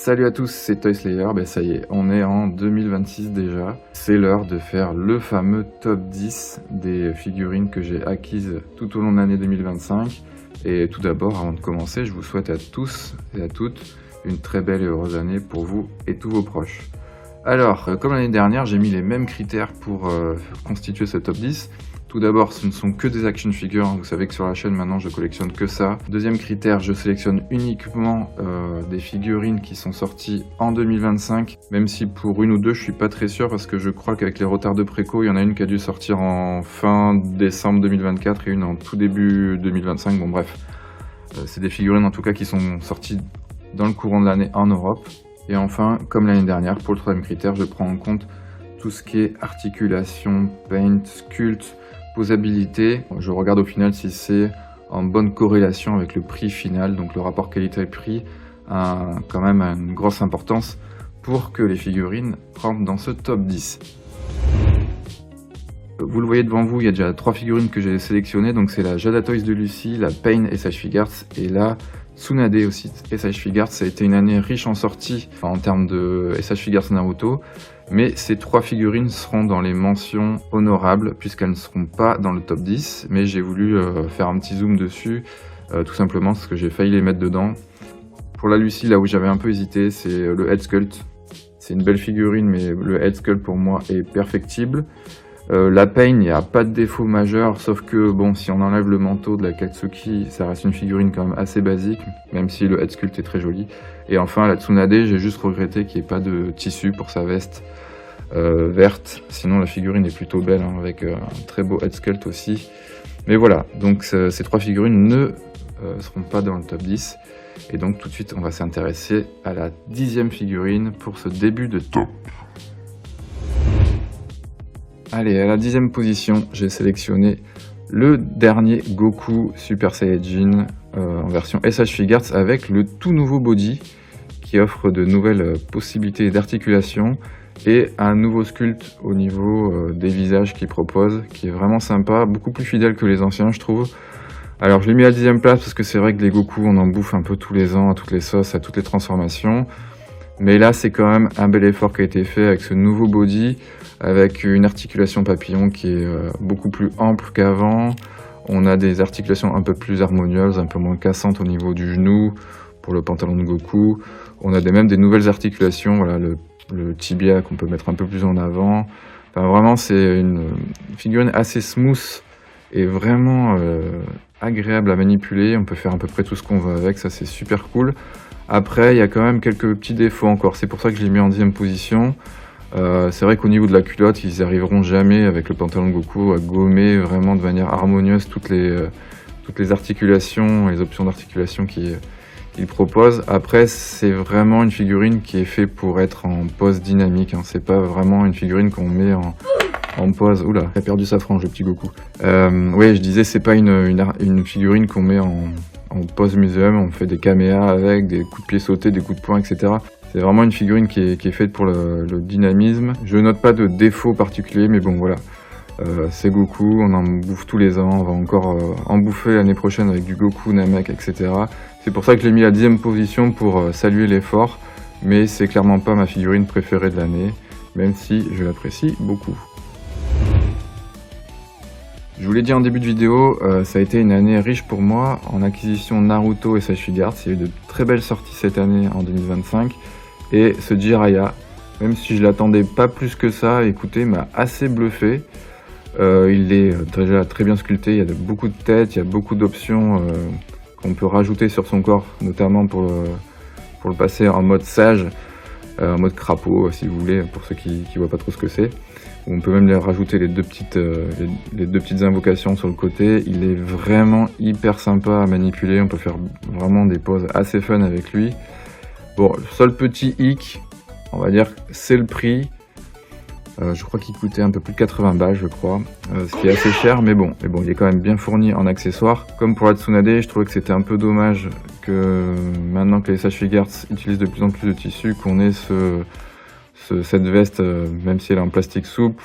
Salut à tous, c'est Toy Slayer. Ça y est, on est en 2026 déjà. C'est l'heure de faire le fameux top 10 des figurines que j'ai acquises tout au long de l'année 2025. Et tout d'abord, avant de commencer, je vous souhaite à tous et à toutes une très belle et heureuse année pour vous et tous vos proches. Alors, comme l'année dernière, j'ai mis les mêmes critères pour constituer ce top 10. Tout d'abord, ce ne sont que des action figures, vous savez que sur la chaîne maintenant je collectionne que ça. Deuxième critère, je sélectionne uniquement des figurines qui sont sorties en 2025, même si pour une ou deux je suis pas très sûr parce que je crois qu'avec les retards de préco, il y en a une qui a dû sortir en fin décembre 2024 et une en tout début 2025, bon bref. C'est des figurines en tout cas qui sont sorties dans le courant de l'année en Europe. Et enfin, comme l'année dernière, pour le troisième critère, je prends en compte tout ce qui est articulation, paint, sculpt, posabilité. Je regarde au final si c'est en bonne corrélation avec le prix final, donc le rapport qualité-prix a quand même une grosse importance pour que les figurines rentrent dans ce top 10. Vous le voyez devant vous, il y a déjà 3 figurines que j'ai sélectionnées, donc c'est la Jada Toys de Lucy, la Pain SH Figuarts et la Tsunade aussi SH Figuarts. Ça a été une année riche en sorties en termes de SH Figuarts Naruto, mais ces 3 figurines seront dans les mentions honorables puisqu'elles ne seront pas dans le top 10, mais j'ai voulu faire un petit zoom dessus tout simplement parce que j'ai failli les mettre dedans. Pour la Lucy, là où j'avais un peu hésité, c'est le Head Sculpt. C'est une belle figurine, mais le Head Sculpt pour moi est perfectible. La Pain, il n'y a pas de défaut majeur, sauf que bon, si on enlève le manteau de la Katsuki, ça reste une figurine quand même assez basique, même si le head sculpt est très joli. Et enfin, la Tsunade, j'ai juste regretté qu'il n'y ait pas de tissu pour sa veste verte. Sinon, la figurine est plutôt belle, hein, avec un très beau head sculpt aussi. Mais voilà, donc ces 3 figurines ne seront pas dans le top 10. Et donc tout de suite, on va s'intéresser à la 10e figurine pour ce début de top. Allez, à la 10e position, j'ai sélectionné le dernier Goku Super Saiyajin en version SH Figuarts avec le tout nouveau body qui offre de nouvelles possibilités d'articulation et un nouveau sculpt au niveau des visages qu'il propose qui est vraiment sympa, beaucoup plus fidèle que les anciens je trouve. Alors je l'ai mis à la 10e place parce que c'est vrai que les Goku on en bouffe un peu tous les ans, à toutes les sauces, à toutes les transformations. Mais là, c'est quand même un bel effort qui a été fait avec ce nouveau body, avec une articulation papillon qui est beaucoup plus ample qu'avant. On a des articulations un peu plus harmonieuses, un peu moins cassantes au niveau du genou pour le pantalon de Goku. On a même des nouvelles articulations, voilà, le tibia qu'on peut mettre un peu plus en avant. Enfin, vraiment, c'est une figurine assez smooth et vraiment agréable à manipuler. On peut faire à peu près tout ce qu'on veut avec, ça c'est super cool. Après, il y a quand même quelques petits défauts encore, c'est pour ça que je l'ai mis en 10e position. C'est vrai qu'au niveau de la culotte, ils n'y arriveront jamais avec le pantalon de Goku à gommer vraiment de manière harmonieuse toutes les articulations, les options d'articulation qu'il propose. Après, c'est vraiment une figurine qui est faite pour être en pose dynamique, hein. C'est pas vraiment une figurine qu'on met en pose. Oula, il a perdu sa frange le petit Goku. Oui, je disais, c'est pas une figurine qu'on met en pose muséum, on fait des caméas avec, des coups de pied sautés, des coups de poing, etc. C'est vraiment une figurine qui est faite pour le dynamisme. Je note pas de défaut particulier, mais bon voilà. C'est Goku, on en bouffe tous les ans, on va encore en bouffer l'année prochaine avec du Goku, Namek, etc. C'est pour ça que je l'ai mis à la 10e position pour saluer l'effort, mais c'est clairement pas ma figurine préférée de l'année, même si je l'apprécie beaucoup. Je vous l'ai dit en début de vidéo, ça a été une année riche pour moi en acquisition Naruto et SH Figuarts. Il y a eu de très belles sorties cette année en 2025. Et ce Jiraiya, même si je l'attendais pas plus que ça, écoutez, m'a assez bluffé. Il est déjà très bien sculpté, il y a beaucoup de têtes, il y a beaucoup d'options qu'on peut rajouter sur son corps, notamment pour le passer en mode sage, en mode crapaud si vous voulez, pour ceux qui voient pas trop ce que c'est. On peut même rajouter les deux petites invocations sur le côté. Il est vraiment hyper sympa à manipuler. On peut faire vraiment des poses assez fun avec lui. Bon, le seul petit hic, on va dire, c'est le prix. Je crois qu'il coûtait un peu plus de 80 balles, je crois. Ce qui est assez cher, mais bon, il est quand même bien fourni en accessoires. Comme pour la Tsunade, je trouvais que c'était un peu dommage que maintenant que les SH Figuarts utilisent de plus en plus de tissu, qu'on ait cette veste, même si elle est en plastique souple,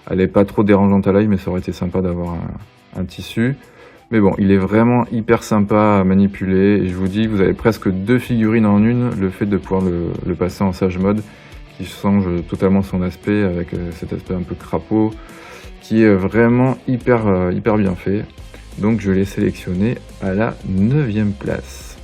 elle n'est pas trop dérangeante à l'œil, mais ça aurait été sympa d'avoir un tissu. Mais bon, il est vraiment hyper sympa à manipuler et je vous dis, vous avez presque 2 figurines en une, le fait de pouvoir le passer en Sage Mode qui change totalement son aspect avec cet aspect un peu crapaud qui est vraiment hyper bien fait. Donc je l'ai sélectionné à la 9e place.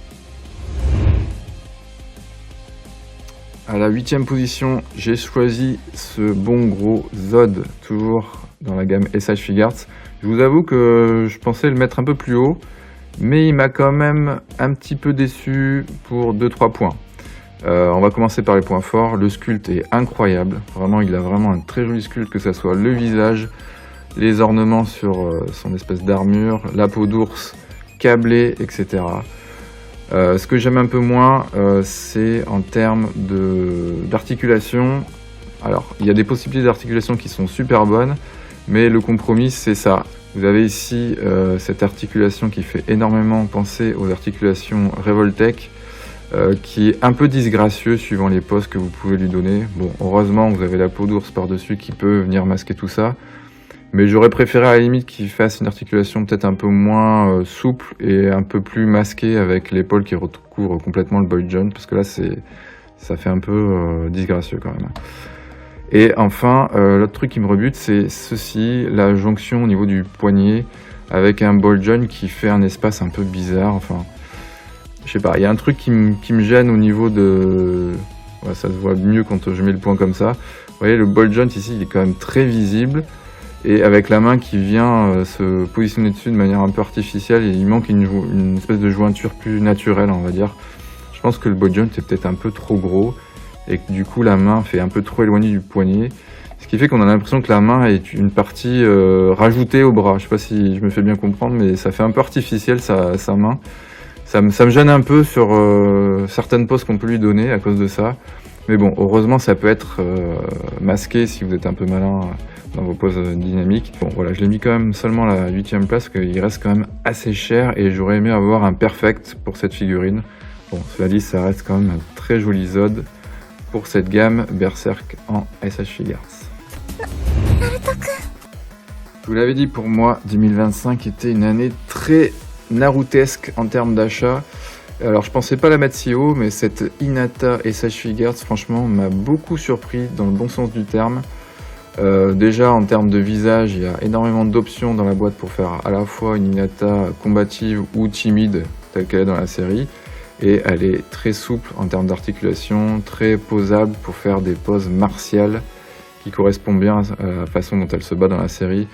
À la 8e position, j'ai choisi ce bon gros Zod, toujours dans la gamme SH Figuarts. Je vous avoue que je pensais le mettre un peu plus haut, mais il m'a quand même un petit peu déçu pour 2-3 points. On va commencer par les points forts. Le sculpte est incroyable, vraiment il a vraiment un très joli sculpte, que ce soit le visage, les ornements sur son espèce d'armure, la peau d'ours câblée, etc. Ce que j'aime un peu moins, c'est en termes d'articulation. Alors, il y a des possibilités d'articulation qui sont super bonnes, mais le compromis, c'est ça. Vous avez ici cette articulation qui fait énormément penser aux articulations Revoltech, qui est un peu disgracieux suivant les poses que vous pouvez lui donner. Bon, heureusement, vous avez la peau d'ours par-dessus qui peut venir masquer tout ça. Mais j'aurais préféré à la limite qu'il fasse une articulation peut-être un peu moins souple et un peu plus masquée avec l'épaule qui recouvre complètement le boy joint, parce que là ça fait un peu disgracieux quand même. Et enfin, l'autre truc qui me rebute, c'est ceci, la jonction au niveau du poignet avec un ball joint qui fait un espace un peu bizarre. Enfin, je sais pas, il y a un truc qui me gêne au niveau de... Ouais, ça se voit mieux quand je mets le poing comme ça. Vous voyez, le ball joint ici, il est quand même très visible. Et avec la main qui vient se positionner dessus de manière un peu artificielle, il manque une espèce de jointure plus naturelle, on va dire. Je pense que le ball joint est peut-être un peu trop gros et que du coup la main fait un peu trop éloignée du poignet. Ce qui fait qu'on a l'impression que la main est une partie rajoutée au bras. Je sais pas si je me fais bien comprendre, mais ça fait un peu artificiel sa main. Ça me gêne un peu sur certaines poses qu'on peut lui donner à cause de ça. Mais bon, heureusement ça peut être masqué si vous êtes un peu malin dans vos poses dynamiques. Bon voilà, je l'ai mis quand même seulement à la 8e place, parce qu'il reste quand même assez cher et j'aurais aimé avoir un perfect pour cette figurine. Bon, cela dit, ça reste quand même un très joli Zod pour cette gamme Berserk en SH Figuarts. Je vous l'avais dit, pour moi, 2025 était une année très narutesque en termes d'achat. Alors je pensais pas la mettre si haut, mais cette Hinata SH Figuarts, franchement, m'a beaucoup surpris dans le bon sens du terme. Déjà en termes de visage, il y a énormément d'options dans la boîte pour faire à la fois une Hinata combative ou timide, telle qu'elle est dans la série. Et elle est très souple en termes d'articulation, très posable pour faire des poses martiales qui correspondent bien à la façon dont elle se bat dans la série.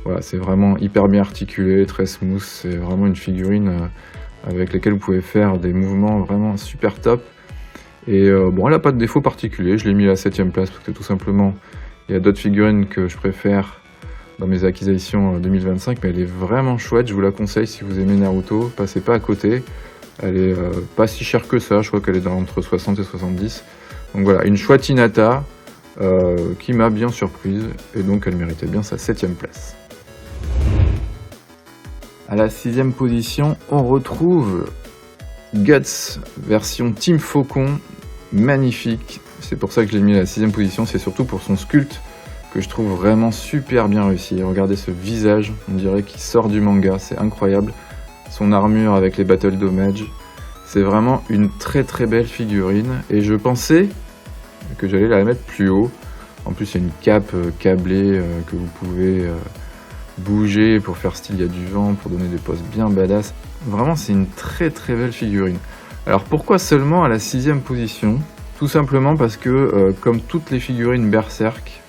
Voilà, c'est vraiment hyper bien articulé, très smooth, c'est vraiment une figurine avec laquelle vous pouvez faire des mouvements vraiment super top. Et bon, elle n'a pas de défaut particulier, je l'ai mis à la 7e place parce que tout simplement, il y a d'autres figurines que je préfère dans mes acquisitions 2025, mais elle est vraiment chouette, je vous la conseille si vous aimez Naruto, passez pas à côté. Elle est pas si chère que ça, je crois qu'elle est entre 60 et 70. Donc voilà, une chouette Hinata qui m'a bien surprise, et donc elle méritait bien sa 7e place. À la 6e position, on retrouve Guts, version Team Faucon, magnifique. C'est pour ça que je l'ai mis à la 6e position, c'est surtout pour son sculpte que je trouve vraiment super bien réussi. Regardez ce visage, on dirait qu'il sort du manga, c'est incroyable. Son armure avec les battle damage, c'est vraiment une très belle figurine. Et je pensais que j'allais la mettre plus haut. En plus, il y a une cape câblée que vous pouvez bouger pour faire style il y a du vent, pour donner des poses bien badass. Vraiment, c'est une très belle figurine. Alors pourquoi seulement à la 6e position? Tout simplement parce que, comme toutes les figurines Berserk,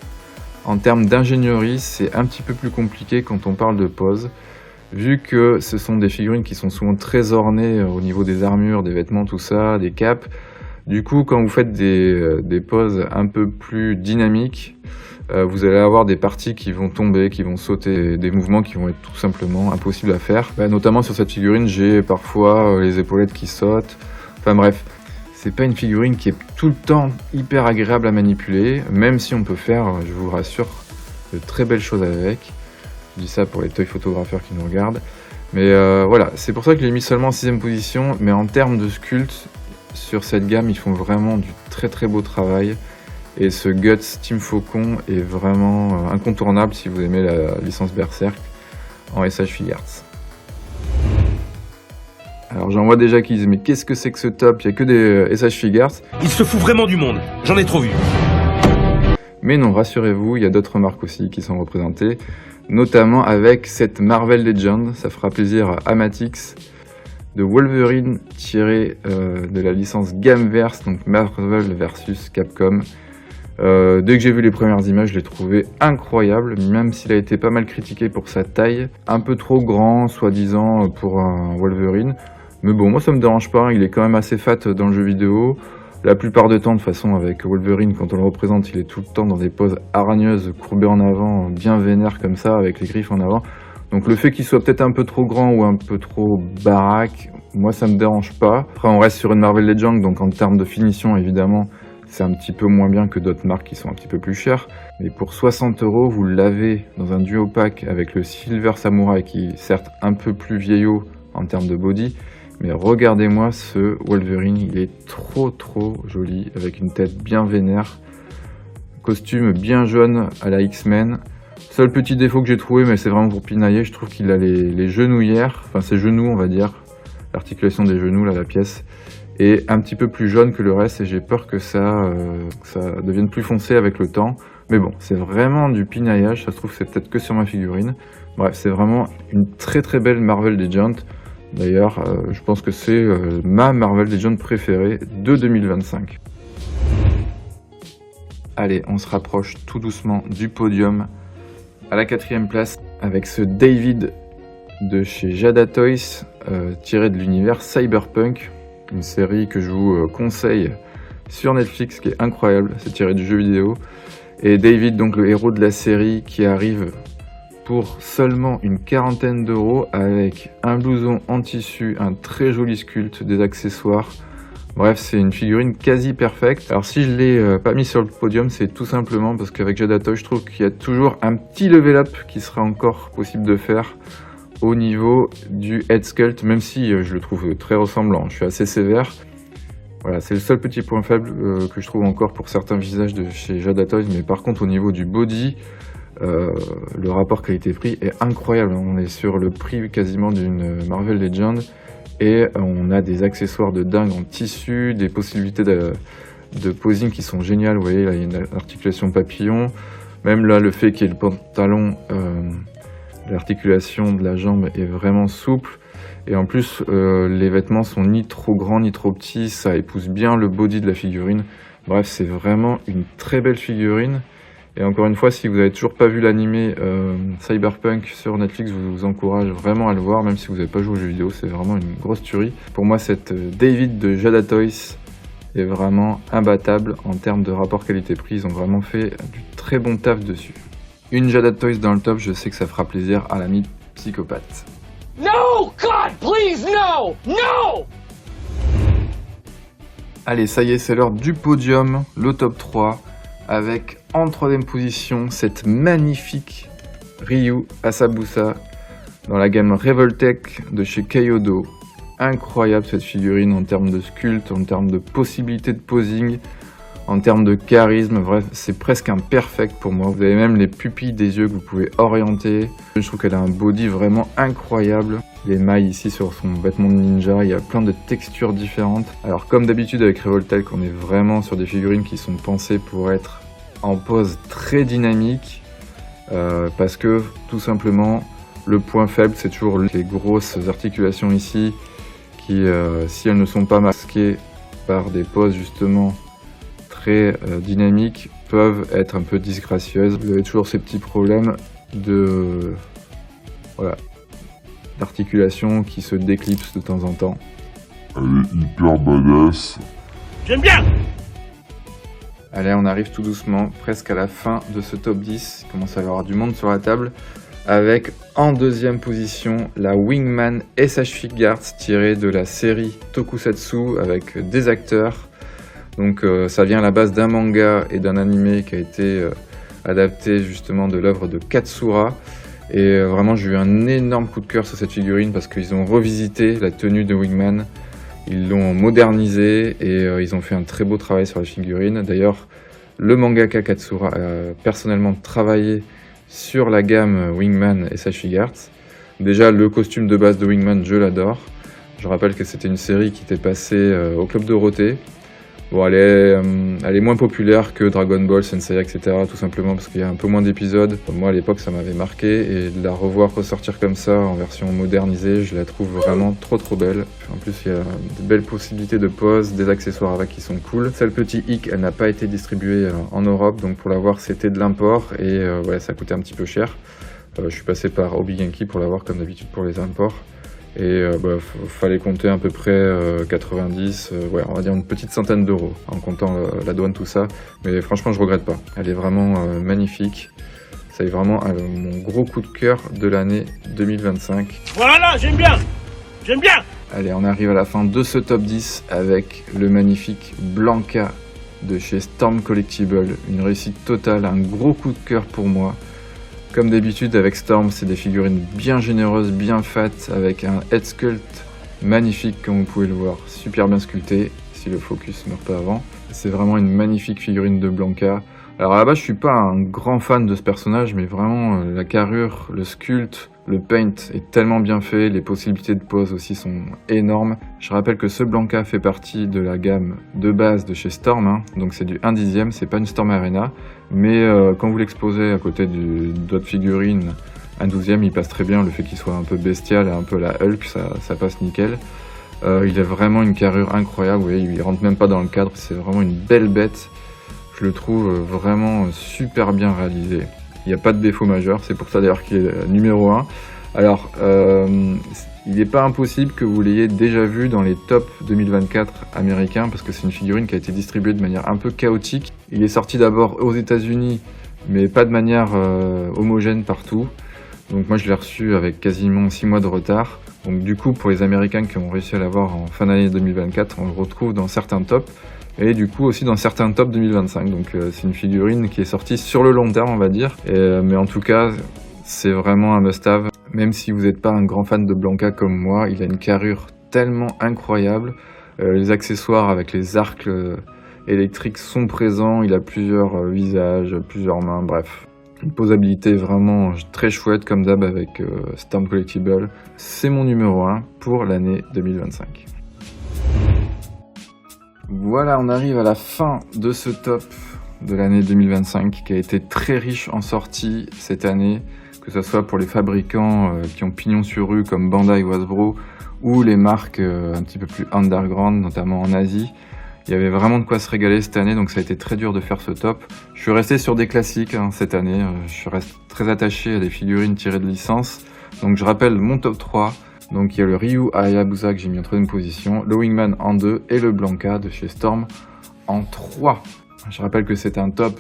en termes d'ingénierie, c'est un petit peu plus compliqué quand on parle de pose. Vu que ce sont des figurines qui sont souvent très ornées au niveau des armures, des vêtements, tout ça, des capes. Du coup, quand vous faites des poses un peu plus dynamiques, vous allez avoir des parties qui vont tomber, qui vont sauter, des mouvements qui vont être tout simplement impossibles à faire. Notamment sur cette figurine, j'ai parfois les épaulettes qui sautent. Enfin bref, c'est pas une figurine qui est tout le temps hyper agréable à manipuler, même si on peut faire, je vous rassure, de très belles choses avec. Je dis ça pour les toy photographeurs qui nous regardent. Mais voilà, c'est pour ça que je l'ai mis seulement en 6e position. Mais en termes de sculpte, sur cette gamme, ils font vraiment du très beau travail. Et ce Guts Team Faucon est vraiment incontournable si vous aimez la licence Berserk en SH Figuarts. Alors j'en vois déjà qui disent mais qu'est-ce que c'est que ce top, il n'y a que des SH Figuarts. Il se fout vraiment du monde, j'en ai trop vu. Mais non, rassurez-vous, il y a d'autres marques aussi qui sont représentées, notamment avec cette Marvel Legend, ça fera plaisir à Amatix, de Wolverine tiré de la licence Gameverse, donc Marvel versus Capcom. Dès que j'ai vu les premières images, je l'ai trouvé incroyable, même s'il a été pas mal critiqué pour sa taille, un peu trop grand, soi-disant, pour un Wolverine. Mais bon, moi ça me dérange pas, il est quand même assez fat dans le jeu vidéo. La plupart du temps, de toute façon, avec Wolverine, quand on le représente, il est tout le temps dans des poses hargneuses, courbé en avant, bien vénère comme ça, avec les griffes en avant. Donc le fait qu'il soit peut-être un peu trop grand ou un peu trop baraque, moi ça me dérange pas. Après on reste sur une Marvel Legends, donc en termes de finition évidemment, c'est un petit peu moins bien que d'autres marques qui sont un petit peu plus chères. Mais pour 60 €, vous l'avez dans un duo pack avec le Silver Samurai qui est certes un peu plus vieillot en termes de body. Mais regardez-moi ce Wolverine, il est trop joli, avec une tête bien vénère. Costume bien jaune à la X-Men. Seul petit défaut que j'ai trouvé, mais c'est vraiment pour pinailler, je trouve qu'il a les genouillères, enfin ses genoux on va dire, l'articulation des genoux, là la pièce, est un petit peu plus jaune que le reste et j'ai peur que ça devienne plus foncé avec le temps. Mais bon, c'est vraiment du pinaillage, ça se trouve c'est peut-être que sur ma figurine. Bref, c'est vraiment une très belle Marvel Legend. D'ailleurs, je pense que c'est ma Marvel Legend préférée de 2025. Allez, on se rapproche tout doucement du podium. À la 4e place, avec ce David de chez Jada Toys, tiré de l'univers Cyberpunk, une série que je vous conseille sur Netflix, qui est incroyable, c'est tiré du jeu vidéo. Et David, donc le héros de la série, qui arrive pour seulement une quarantaine d'euros, avec un blouson en tissu, un très joli sculpte, des accessoires. Bref, c'est une figurine quasi perfecte. Alors si je l'ai pas mis sur le podium, c'est tout simplement parce qu'avec Jada Toys, je trouve qu'il y a toujours un petit level up qui sera encore possible de faire au niveau du head sculpt, même si je le trouve très ressemblant. Je suis assez sévère. Voilà, c'est le seul petit point faible que je trouve encore pour certains visages de chez Jada Toys, mais par contre au niveau du body, le rapport qualité-prix est incroyable. On est sur le prix quasiment d'une Marvel Legend. Et on a des accessoires de dingue en tissu, des possibilités de posing qui sont géniales. Vous voyez, là, il y a une articulation papillon. Même là, le fait qu'il y ait le pantalon, l'articulation de la jambe est vraiment souple. Et en plus, les vêtements sont ni trop grands ni trop petits. Ça épouse bien le body de la figurine. Bref, c'est vraiment une très belle figurine. Et encore une fois, si vous n'avez toujours pas vu l'animé Cyberpunk sur Netflix, je vous encourage vraiment à le voir, même si vous n'avez pas joué aux jeux vidéo, c'est vraiment une grosse tuerie. Pour moi, cette David de Jada Toys est vraiment imbattable en termes de rapport qualité-prix. Ils ont vraiment fait du très bon taf dessus. Une Jada Toys dans le top, je sais que ça fera plaisir à l'ami psychopathe. No, God, please, no, no! Allez, ça y est, c'est l'heure du podium, le top 3. Avec en 3e position cette magnifique Ryu Hayabusa dans la gamme Revoltech de chez Kyoto. Incroyable cette figurine en termes de sculpte, en termes de possibilités de posing, en termes de charisme. Bref, c'est presque un perfect pour moi. Vous avez même les pupilles des yeux que vous pouvez orienter. Je trouve qu'elle a un body vraiment incroyable. Les mailles ici sur son vêtement de ninja, il y a plein de textures différentes. Alors comme d'habitude avec Revoltech, on est vraiment sur des figurines qui sont pensées pour être en pose très dynamique. Parce que tout simplement, le point faible, c'est toujours les grosses articulations ici qui, si elles ne sont pas masquées par des poses justement très dynamiques, peuvent être un peu disgracieuses. Vous avez toujours ces petits problèmes de... Voilà, d'articulation qui se déclipsent de temps en temps. Elle est hyper badass. J'aime bien. Allez, on arrive tout doucement, presque à la fin de ce top 10. Il commence à y avoir du monde sur la table. Avec en 2e position la Wingman SH Figuarts tirée de la série Tokusatsu avec des acteurs. Donc ça vient à la base d'un manga et d'un animé qui a été adapté justement de l'œuvre de Katsura. Et vraiment j'ai eu un énorme coup de cœur sur cette figurine parce qu'ils ont revisité la tenue de Wingman. Ils l'ont modernisé et ils ont fait un très beau travail sur la figurine. D'ailleurs, le mangaka Katsura a personnellement travaillé sur la gamme Wingman SH Figuarts. Déjà, le costume de base de Wingman, je l'adore. Je rappelle que c'était une série qui était passée au Club Dorothée. Bon, elle est moins populaire que Dragon Ball, Senseiya, etc. Tout simplement parce qu'il y a un peu moins d'épisodes. Moi, à l'époque, ça m'avait marqué et de la revoir ressortir comme ça en version modernisée, je la trouve vraiment trop belle. En plus, il y a de belles possibilités de pose, des accessoires avec qui sont cool. Seul petit hic, elle n'a pas été distribuée en Europe, donc pour l'avoir, c'était de l'import et ouais, ça coûtait un petit peu cher. Je suis passé par Hobby Genki pour l'avoir comme d'habitude pour les imports. Et fallait compter à peu près 90, ouais, on va dire une petite centaine d'euros en comptant la douane, tout ça. Mais franchement, je regrette pas. Elle est vraiment magnifique. Ça est vraiment mon gros coup de cœur de l'année 2025. Voilà, j'aime bien. J'aime bien. Allez, on arrive à la fin de ce top 10 avec le magnifique Blanka de chez Storm Collectible. Une réussite totale, un gros coup de cœur pour moi. Comme d'habitude avec Storm, c'est des figurines bien généreuses, bien fat, avec un head sculpt magnifique comme vous pouvez le voir, super bien sculpté, si le focus ne meurt pas avant. C'est vraiment une magnifique figurine de Blanka. Alors à la base, je suis pas un grand fan de ce personnage, mais vraiment la carrure, le sculpt, le paint est tellement bien fait, les possibilités de pose aussi sont énormes. Je rappelle que ce Blanka fait partie de la gamme de base de chez Storm, hein, donc c'est du 1/10, c'est pas une Storm Arena, mais quand vous l'exposez à côté d'autres figurines, 1/12, il passe très bien, le fait qu'il soit un peu bestial et un peu la Hulk, ça passe nickel. Il a vraiment une carrure incroyable, vous voyez, il rentre même pas dans le cadre, c'est vraiment une belle bête. Je le trouve vraiment super bien réalisé. Il n'y a pas de défaut majeur, c'est pour ça d'ailleurs qu'il est numéro 1. Alors, il n'est pas impossible que vous l'ayez déjà vu dans les tops 2024 américains, parce que c'est une figurine qui a été distribuée de manière un peu chaotique. Il est sorti d'abord aux États-Unis, mais pas de manière homogène partout. Donc moi je l'ai reçu avec quasiment 6 mois de retard. Donc du coup, pour les Américains qui ont réussi à l'avoir en fin d'année 2024, on le retrouve dans certains tops. Et du coup aussi dans certains tops 2025, donc c'est une figurine qui est sortie sur le long terme on va dire, mais en tout cas c'est vraiment un must-have, même si vous n'êtes pas un grand fan de Blanka comme moi, il a une carrure tellement incroyable, les accessoires avec les arcs électriques sont présents, il a plusieurs visages, plusieurs mains, bref. Une posabilité vraiment très chouette comme d'hab avec Storm Collectible, c'est mon numéro 1 pour l'année 2025. Voilà, on arrive à la fin de ce top de l'année 2025 qui a été très riche en sorties cette année, que ce soit pour les fabricants qui ont pignon sur rue comme Bandai ou Hasbro, ou les marques un petit peu plus underground, notamment en Asie. Il y avait vraiment de quoi se régaler cette année, donc ça a été très dur de faire ce top. Je suis resté sur des classiques cette année, je reste très attaché à des figurines tirées de licence. Donc je rappelle mon top 3. Donc il y a le Ryu Hayabusa que j'ai mis en 3e position, le Wingman en 2 et le Blanka de chez Storm en 3. Je rappelle que c'est un top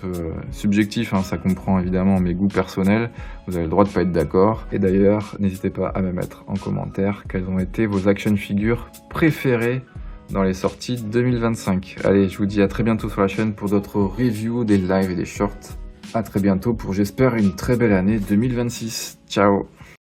subjectif, hein, ça comprend évidemment mes goûts personnels, vous avez le droit de pas être d'accord. Et d'ailleurs, n'hésitez pas à me mettre en commentaire quelles ont été vos action figures préférées dans les sorties 2025. Allez, je vous dis à très bientôt sur la chaîne pour d'autres reviews, des lives et des shorts. À très bientôt pour, j'espère, une très belle année 2026. Ciao!